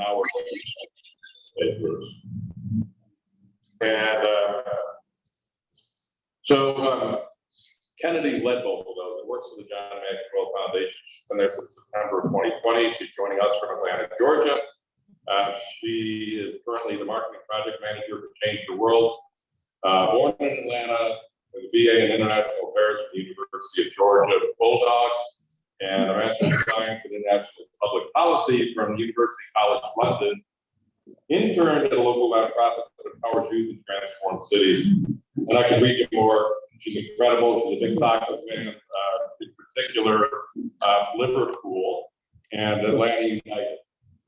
now we're papers. And Kennedy led both of those. It works for the John Maxwell Foundation. She's been there since September of 2020. She's joining us from Atlanta, Georgia. She is currently the marketing project manager for Change the World. Born in Atlanta, with a BA in International Affairs from the University of Georgia Bulldogs, and a Master's of Science in International Public Policy from University College London. Interned at a local nonprofit that empowers youth and transform cities. And I can read you more. She's incredible. She's a big soccer fan, in particular, Liverpool and Atlanta United.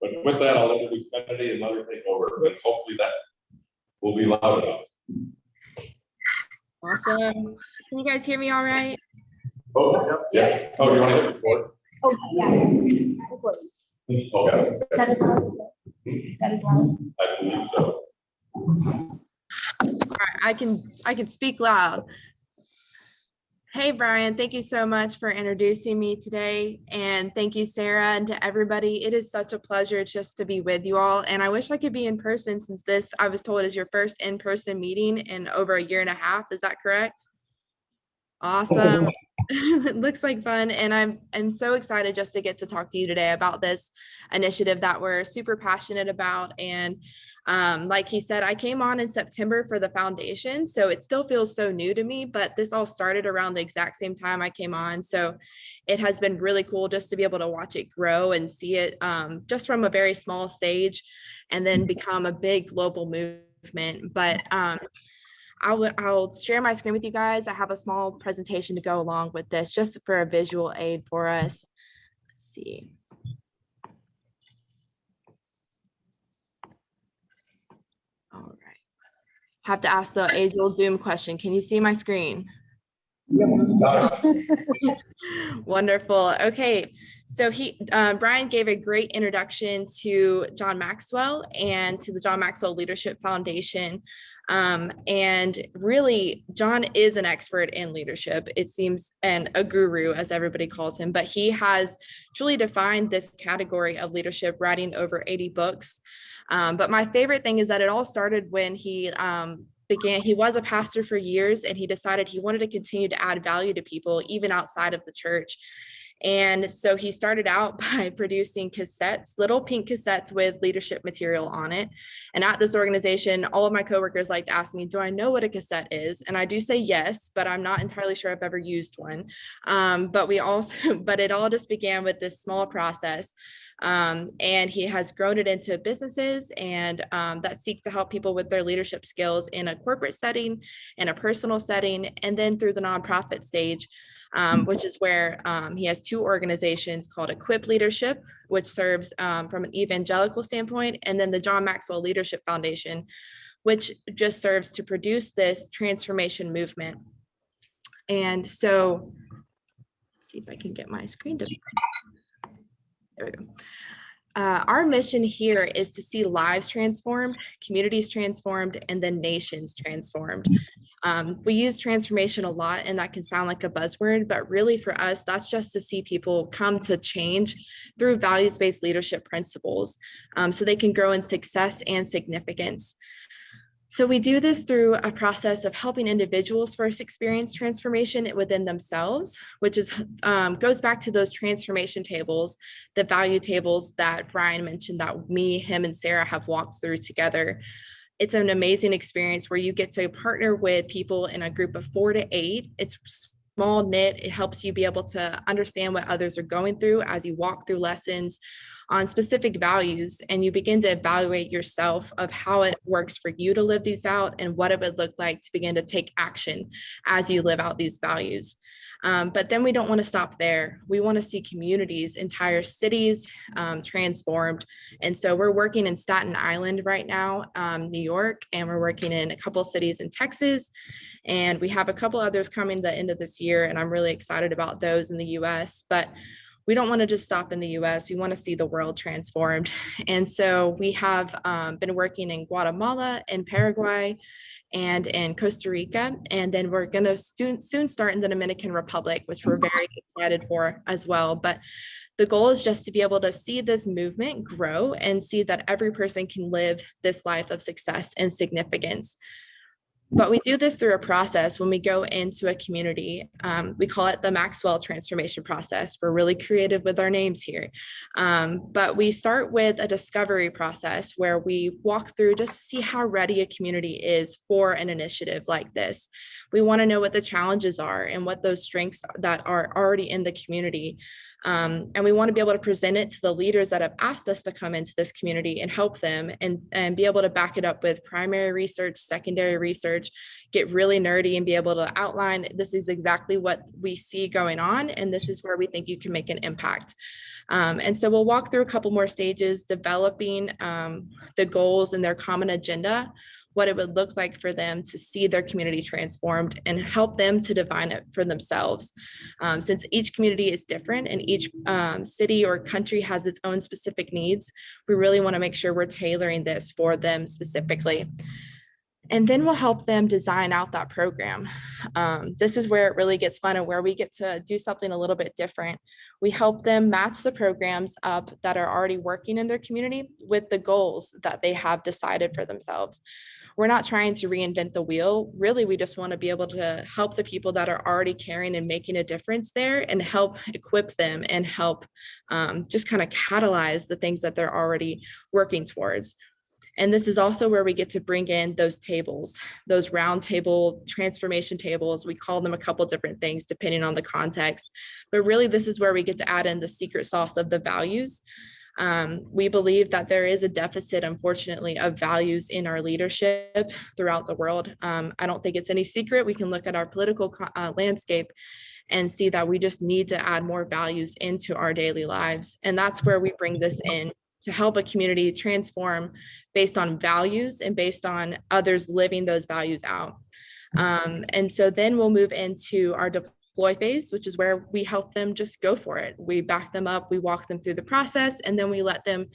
But with that, I'll introduce Kennedy and let her take over. And hopefully that will be loud enough. Awesome. Can you guys hear me all right? Oh, yeah. Oh, you want to hit record? Oh, yeah. Okay. That is loud. That is loud. I believe so. All right, I can speak loud. Hey, Brian, thank you so much for introducing me today. And thank you, Sarah, and to everybody. It is such a pleasure just to be with you all. And I wish I could be in person since this, I was told, is your first in-person meeting in over a year and a half. Is that correct? Awesome. It looks like fun. And I'm so excited just to get to talk to you today about this initiative that we're super passionate about. And like he said, I came on in September for the foundation, so it still feels so new to me, but this all started around the exact same time I came on. So it has been really cool just to be able to watch it grow and see it just from a very small stage and then become a big global movement. But I'll share my screen with you guys. I have a small presentation to go along with this just for a visual aid for us. Let's see. All right. Have to ask the age-old Zoom question. Can you see my screen? Wonderful. Okay. So Brian gave a great introduction to John Maxwell and to the John Maxwell Leadership Foundation. And really, John is an expert in leadership, it seems, and a guru, as everybody calls him, but he has truly defined this category of leadership, writing over 80 books. But my favorite thing is that it all started when he was a pastor for years, and he decided he wanted to continue to add value to people, even outside of the church. And so he started out by producing cassettes, little pink cassettes with leadership material on it. And at this organization, all of my coworkers like to ask me, do I know what a cassette is? And I do say yes, but I'm not entirely sure I've ever used one. But it all just began with this small process. And he has grown it into businesses and that seek to help people with their leadership skills in a corporate setting, in a personal setting, and then through the nonprofit stage. Which is where he has two organizations called Equip Leadership, which serves from an evangelical standpoint, and then the John Maxwell Leadership Foundation, which just serves to produce this transformation movement. And so, let's see if I can get my screen to, there we go. Our mission here is to see lives transformed, communities transformed, and then nations transformed. We use transformation a lot, and that can sound like a buzzword, but really for us, that's just to see people come to change through values-based leadership principles so they can grow in success and significance. So we do this through a process of helping individuals first experience transformation within themselves, which is goes back to those transformation tables, the value tables that Brian mentioned that me, him, and Sarah have walked through together. It's an amazing experience where you get to partner with people in a group of 4 to 8. It's small knit. It helps you be able to understand what others are going through as you walk through lessons on specific values, and you begin to evaluate yourself of how it works for you to live these out and what it would look like to begin to take action as you live out these values. But then we don't want to stop there. We want to see communities, entire cities transformed. And so we're working in Staten Island right now, New York, and we're working in a couple cities in Texas. And we have a couple others coming the end of this year, and I'm really excited about those in the US. But we don't want to just stop in the US. We want to see the world transformed. And so we have been working in Guatemala and Paraguay and in Costa Rica. And then we're going to soon start in the Dominican Republic, which we're very excited for as well. But The goal is just to be able to see this movement grow and see that every person can live this life of success and significance. But we do this through a process when we go into a community. We call it the Maxwell transformation process. We're really creative with our names here. But we start with a discovery process where we walk through just to see how ready a community is for an initiative like this. We want to know what the challenges are and what those strengths that are already in the community. And we want to be able to present it to the leaders that have asked us to come into this community and help them and be able to back it up with primary research, secondary research, get really nerdy and be able to outline this is exactly what we see going on. And this is where we think you can make an impact. And so we'll walk through a couple more stages, developing the goals and their common agenda, what it would look like for them to see their community transformed and help them to define it for themselves. Since each community is different and each city or country has its own specific needs, we really want to make sure we're tailoring this for them specifically. And then we'll help them design out that program. This is where it really gets fun and where we get to do something a little bit different. We help them match the programs up that are already working in their community with the goals that they have decided for themselves. We're not trying to reinvent the wheel. Really, we just want to be able to help the people that are already caring and making a difference there and help equip them and help just kind of catalyze the things that they're already working towards. And this is also where we get to bring in those tables, those round table transformation tables. We call them a couple different things depending on the context, but really this is where we get to add in the secret sauce of the values. We believe that there is a deficit, unfortunately, of values in our leadership throughout the world. I don't think it's any secret. We can look at our political landscape and see that we just need to add more values into our daily lives. And that's where we bring this in to help a community transform based on values and based on others living those values out. And so then we'll move into our deploy phase, which is where we help them just go for it. We back them up, we walk them through the process, and then we let them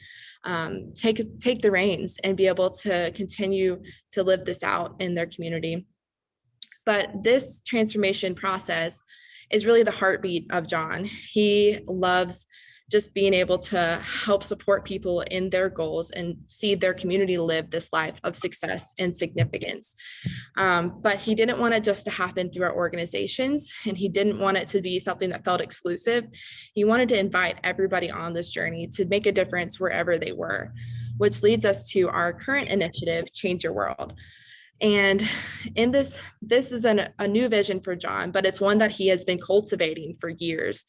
take the reins and be able to continue to live this out in their community. But this transformation process is really the heartbeat of John. He loves just being able to help support people in their goals and see their community live this life of success and significance. But he didn't want it just to happen through our organizations, and he didn't want it to be something that felt exclusive. He wanted to invite everybody on this journey to make a difference wherever they were, which leads us to our current initiative, Change Your World. And in this is a new vision for John, but it's one that he has been cultivating for years.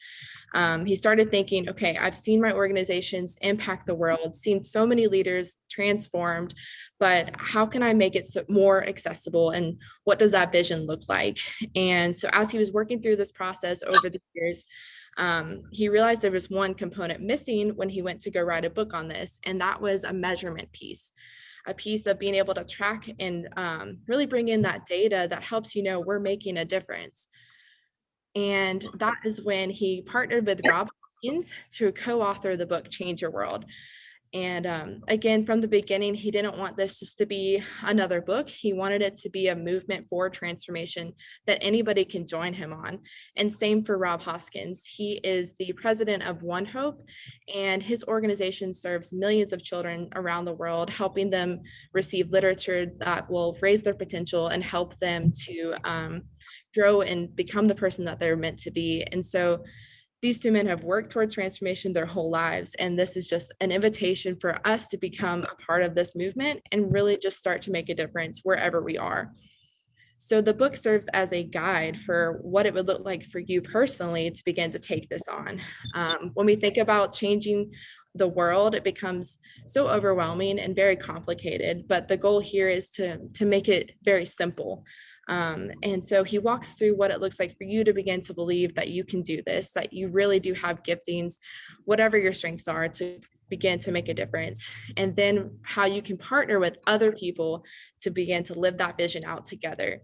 He started thinking, okay, I've seen my organizations impact the world, seen so many leaders transformed, but how can I make it more accessible? And what does that vision look like? And so as he was working through this process over the years, he realized there was one component missing when he went to go write a book on this, and that was a measurement piece. A piece of being able to track and really bring in that data that helps you know we're making a difference. And that is when he partnered with Rob Hoskins to co-author the book Change Your World. And again, from the beginning, he didn't want this just to be another book. He wanted it to be a movement for transformation that anybody can join him on. And same for Rob Hoskins. He is the president of One Hope, and his organization serves millions of children around the world, helping them receive literature that will raise their potential and help them to grow and become the person that they're meant to be. And so these two men have worked towards transformation their whole lives. And this is just an invitation for us to become a part of this movement and really just start to make a difference wherever we are. So the book serves as a guide for what it would look like for you personally to begin to take this on. When we think about changing the world, it becomes so overwhelming and very complicated, but the goal here is to make it very simple. And so he walks through what it looks like for you to begin to believe that you can do this, that you really do have giftings, whatever your strengths are, to begin to make a difference. And then how you can partner with other people to begin to live that vision out together.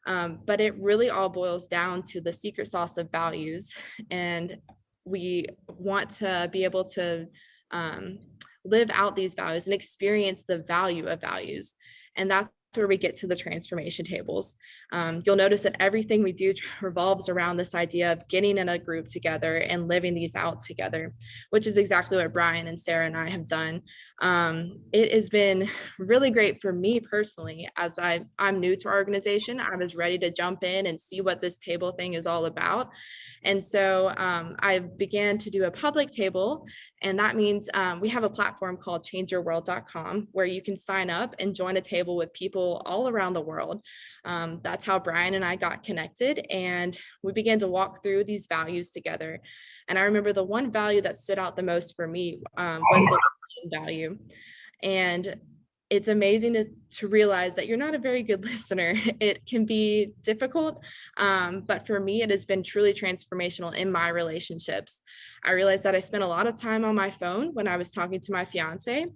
But it really all boils down to the secret sauce of values. And we want to be able to live out these values and experience the value of values. And that's where we get to the transformation tables. You'll notice that everything we do revolves around this idea of getting in a group together and living these out together, which is exactly what Brian and Sarah and I have done. It has been really great for me personally, as I'm new to our organization. I was ready to jump in and see what this table thing is all about. And so I began to do a public table, and that means we have a platform called changeyourworld.com where you can sign up and join a table with people all around the world. That's how Brian and I got connected, and we began to walk through these values together. And I remember the one value that stood out the most for me was the value. And it's amazing to realize that you're not a very good listener. It can be difficult, but for me, it has been truly transformational in my relationships. I realized that I spent a lot of time on my phone when I was talking to my fiance.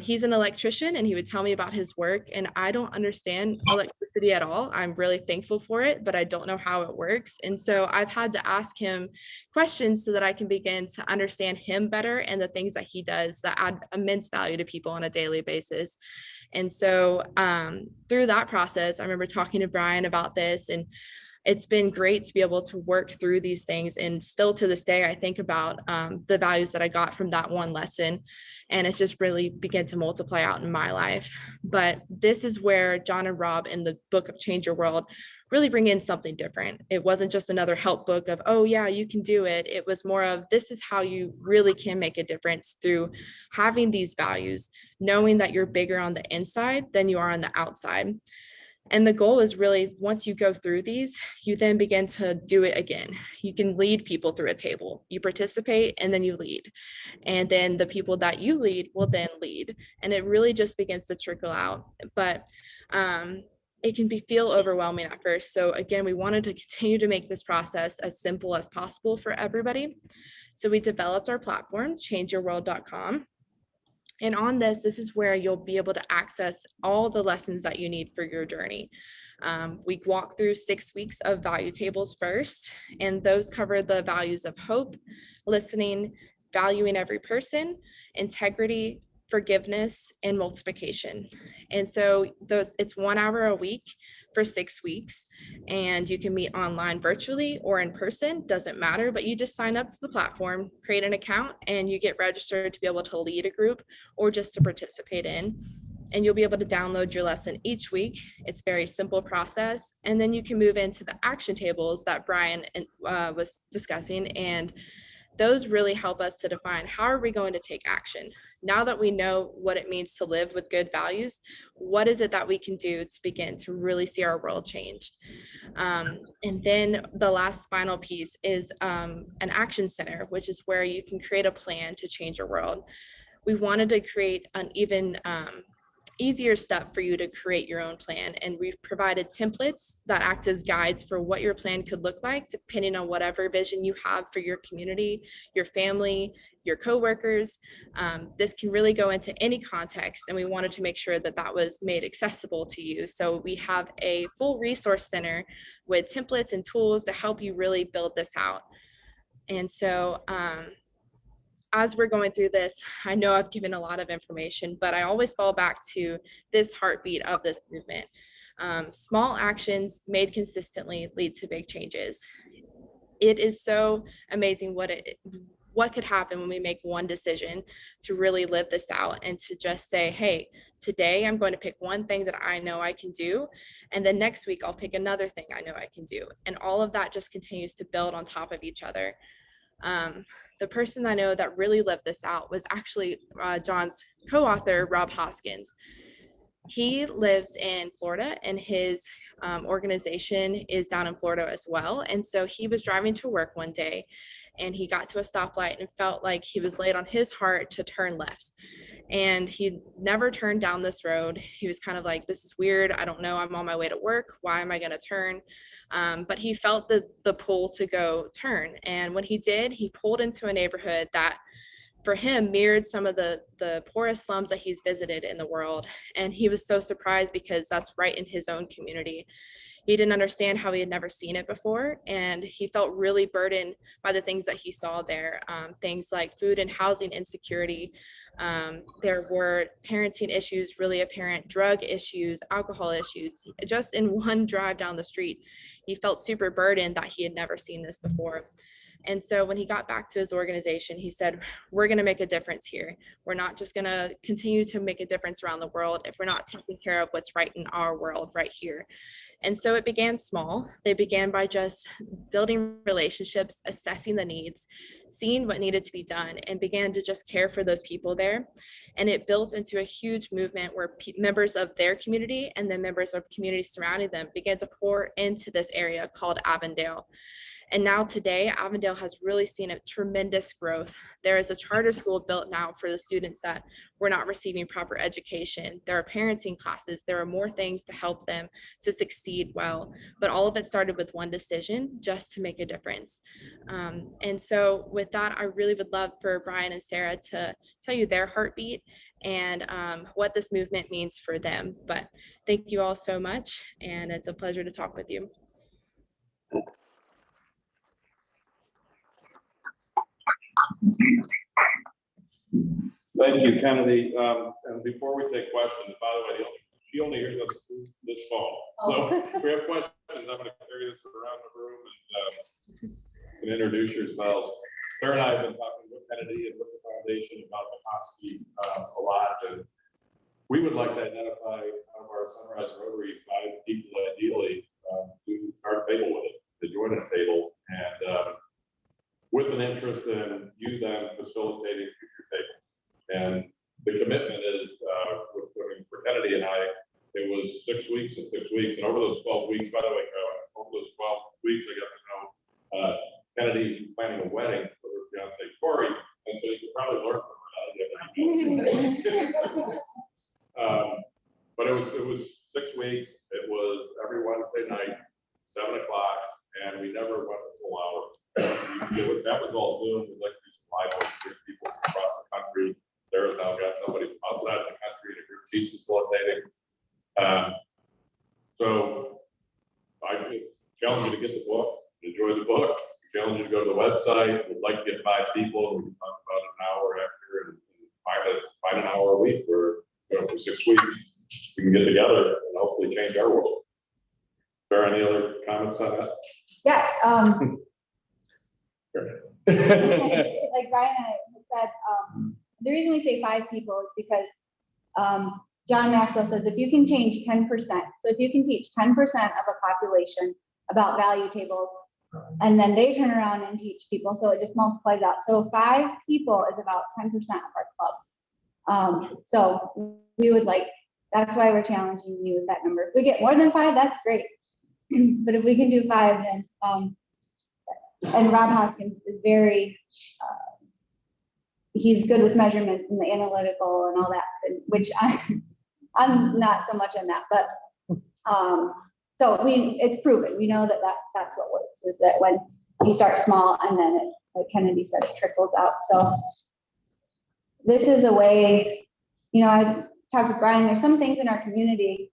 He's an electrician, and he would tell me about his work, and I don't understand electricity at all. I'm really thankful for it, but I don't know how it works. And so I've had to ask him questions so that I can begin to understand him better and the things that he does that add immense value to people on a daily basis. And so through that process, I remember talking to Brian about this, and it's been great to be able to work through these things. And still to this day, I think about the values that I got from that one lesson. And it's just really begun to multiply out in my life. But this is where John and Rob in the book of Change Your World really bring in something different. It wasn't just another help book of, oh yeah, you can do it. It was more of, this is how you really can make a difference through having these values, knowing that you're bigger on the inside than you are on the outside. And the goal is really, once you go through these, you then begin to do it again. You can lead people through a table. You participate and then you lead. And then the people that you lead will then lead. And it really just begins to trickle out. But it can feel overwhelming at first. So again, we wanted to continue to make this process as simple as possible for everybody. So we developed our platform, changeyourworld.com. And on this is where you'll be able to access all the lessons that you need for your journey. We walk through 6 weeks of value tables first, and those cover the values of hope, listening, valuing every person, integrity, forgiveness, and multiplication. And so it's 1 hour a week for 6 weeks, and you can meet online virtually or in person, doesn't matter, but you just sign up to the platform, create an account, and you get registered to be able to lead a group or just to participate in. And you'll be able to download your lesson each week. It's a very simple process. And then you can move into the action tables that Brian was discussing. And those really help us to define, how are we going to take action? Now that we know what it means to live with good values, what is it that we can do to begin to really see our world changed? And then the last final piece is an action center, which is where you can create a plan to change your world. We wanted to create an even easier step for you to create your own plan. And we've provided templates that act as guides for what your plan could look like, depending on whatever vision you have for your community, your family, your coworkers. This can really go into any context, and we wanted to make sure that that was made accessible to you. So we have a full resource center with templates and tools to help you really build this out. And so as we're going through this, I know I've given a lot of information, but I always fall back to this heartbeat of this movement. Small actions made consistently lead to big changes. It is so amazing what could happen when we make one decision to really live this out, and to just say, hey, today I'm going to pick one thing that I know I can do, and then next week I'll pick another thing I know I can do. And all of that just continues to build on top of each other. The person I know that really lived this out was actually John's co-author, Rob Hoskins. He lives in Florida, and his organization is down in Florida as well. And so he was driving to work one day, and he got to a stoplight and felt like he was laid on his heart to turn left. And he never turned down this road. He was kind of like, this is weird. I don't know. I'm on my way to work. Why am I going to turn? But he felt the pull to go turn. And when he did, he pulled into a neighborhood that for him mirrored some of the poorest slums that he's visited in the world. And he was so surprised because that's right in his own community. He didn't understand how he had never seen it before. And he felt really burdened by the things that he saw there. Things like food and housing insecurity, There were parenting issues, really apparent drug issues, alcohol issues. Just in one drive down the street, he felt super burdened that he had never seen this before. And so when he got back to his organization, he said, we're going to make a difference here. We're not just going to continue to make a difference around the world if we're not taking care of what's right in our world right here. And so it began small. They began by just building relationships, assessing the needs, seeing what needed to be done, and began to just care for those people there. And it built into a huge movement where members of their community and then members of communities surrounding them began to pour into this area called Avondale. And now today, Avondale has really seen a tremendous growth. There is a charter school built now for the students that were not receiving proper education. There are parenting classes. There are more things to help them to succeed well. But all of it started with one decision, just to make a difference. And so with that, I really would love for Brian and Sarah to tell you their heartbeat and what this movement means for them. But thank you all so much. And it's a pleasure to talk with you. Thank you, Kennedy. And before we take questions, by the way, she only hears us through this phone. So if we have questions, I'm going to carry this around the room and you can introduce yourselves. Sarah and I have been talking with Kennedy and with the foundation about the Hosky a lot. And we would like to identify out of our Sunrise Rotary 5 people ideally to start a table with it, to join a table. And with an interest in you then facilitating future tables. And the commitment is, for Kennedy and I, it was 6 weeks and 6 weeks. And over those 12 weeks, by the way, over those 12 weeks, I got to know Kennedy planning a wedding for her fiance, Corey. And so you could probably learn from her how to get that. But it was 6 weeks. It was every Wednesday night, 7 o'clock, and we never went a full hour. That was all Zoom. We'd like to do some live with people from across the country. Sarah's now got somebody from outside the country in a group she's facilitating. So I challenge you to get the book, enjoy the book. I challenge you to go to the website. We'd like to get 5 people. We can talk about it an hour after and find an hour a week for 6 weeks. We can get together and hopefully change our world. Is there any other comments on that? Yeah. Like Brian said, the reason we say 5 people is because John Maxwell says if you can change 10%, so if you can teach 10% of a population about value tables, and then they turn around and teach people, so it just multiplies out. So 5 people is about 10% of our club. So we would like, that's why we're challenging you with that number. If we get more than 5, that's great. But if we can do 5, then and Rob Hoskins is very, he's good with measurements and the analytical and all that, which I'm not so much on that, but so it's proven. We know that that's what works, is that when you start small and then it, like Kennedy said, it trickles out. So this is a way, I talked with Brian, there's some things in our community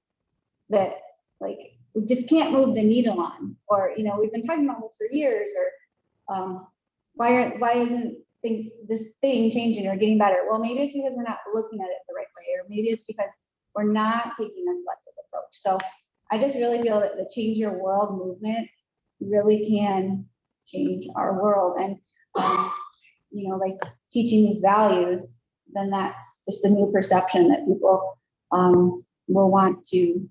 that like we just can't move the needle on, or we've been talking about this for years, or why isn't this thing changing or getting better? Well, maybe it's because we're not looking at it the right way, or maybe it's because we're not taking a collective approach. So I just really feel that the Change Your World movement really can change our world, and like teaching these values, then that's just a new perception that people will want to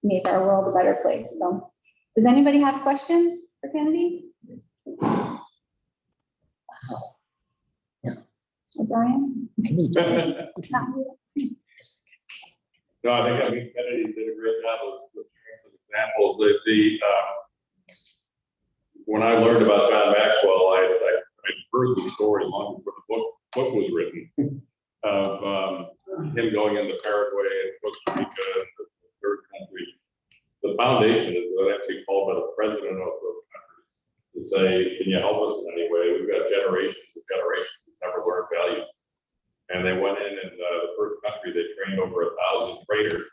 make our world a better place. So does anybody have questions for Kennedy? Or Brian? No, I think Kennedy did a great job with some examples. When I learned about John Maxwell, I heard the story long before the book was written of him going into Paraguay and Costa Rica and the third country. The foundation is actually called by the president of those countries to say, can you help us in any way? We've got generations of generations who never learned values. And they went in and the first country, they trained over 1,000 trainers.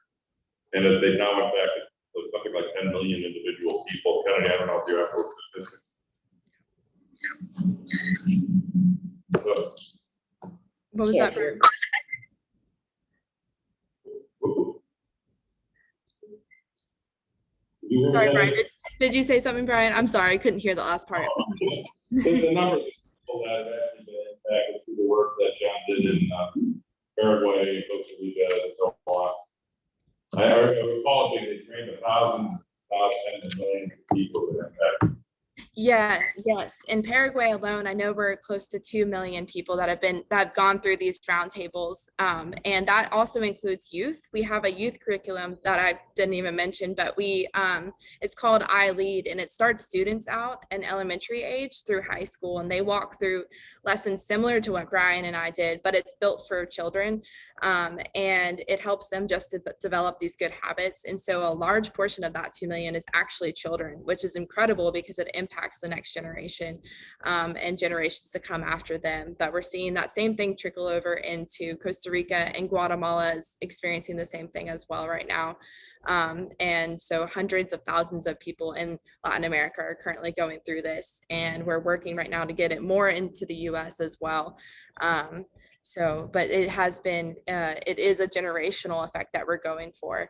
And as they now went back to something like 10 million individual people. Kennedy, I don't know if you have those statistics. So, What was that? Kid. Sorry, Brian. Did you say something, Brian? I'm sorry, I couldn't hear the last part. There's a number of people that have actually been impacted through the work that John did in Paraguay, Costa Rica, and so on. I recall they trained thousands, tens of millions of people that are impacted. Yeah, yes. In Paraguay alone, I know we're close to 2 million people that have gone through these roundtables. And that also includes youth. We have a youth curriculum that I didn't even mention, but it's called I Lead, and it starts students out in elementary age through high school, and they walk through lessons similar to what Brian and I did, but it's built for children. And it helps them just to develop these good habits. And so a large portion of that 2 million is actually children, which is incredible because it impacts the next generation and generations to come after them. But we're seeing that same thing trickle over into Costa Rica, and Guatemala is experiencing the same thing as well right now. And so hundreds of thousands of people in Latin America are currently going through this, and we're working right now to get it more into the US as well. But it has been, it is a generational effect that we're going for.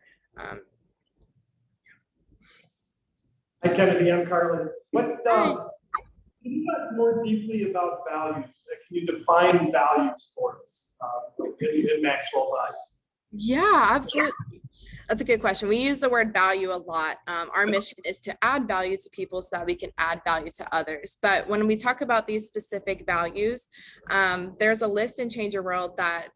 Hi, Kennedy, I'm Carlin. Can you talk more deeply about values? Can you define values for us in Maxwell's eyes? Yeah, absolutely. That's a good question. We use the word value a lot. Our mission is to add value to people so that we can add value to others. But when we talk about these specific values, there's a list in Change Your World that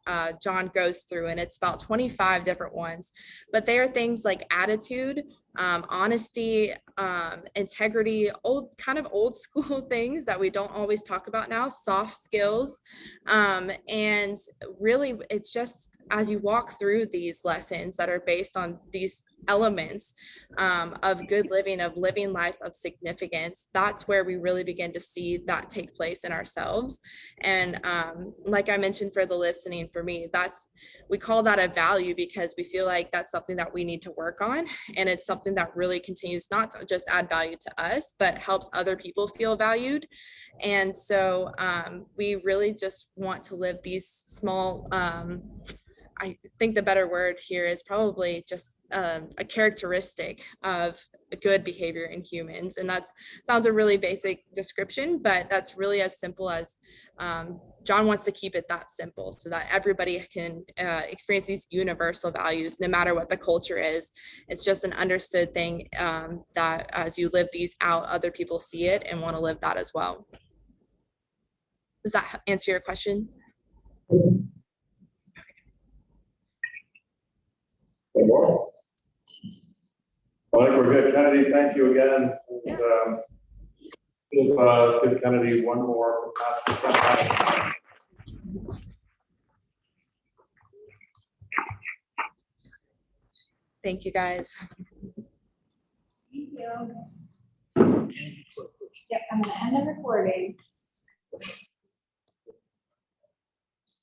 John goes through, and it's about 25 different ones. But they are things like attitude, honesty, integrity, kind of old school things that we don't always talk about now, soft skills. And really, it's just as you walk through these lessons that are based on these elements of good living, of living life of significance, that's where we really begin to see that take place in ourselves. And like I mentioned for the listening, for me, we call that a value because we feel like that's something that we need to work on. And it's something that really continues not to just add value to us, but helps other people feel valued. And so we really just want to live these small, I think the better word here is probably just a characteristic of a good behavior in humans. And that sounds a really basic description, but that's really as simple as John wants to keep it that simple so that everybody can experience these universal values, no matter what the culture is. It's just an understood thing that as you live these out, other people see it and want to live that as well. Does that answer your question? Any more? Well, I think we're good. Kennedy, thank you again. And, give Kennedy one more. Thank you, guys. Thank you. Yep, I'm gonna end the recording.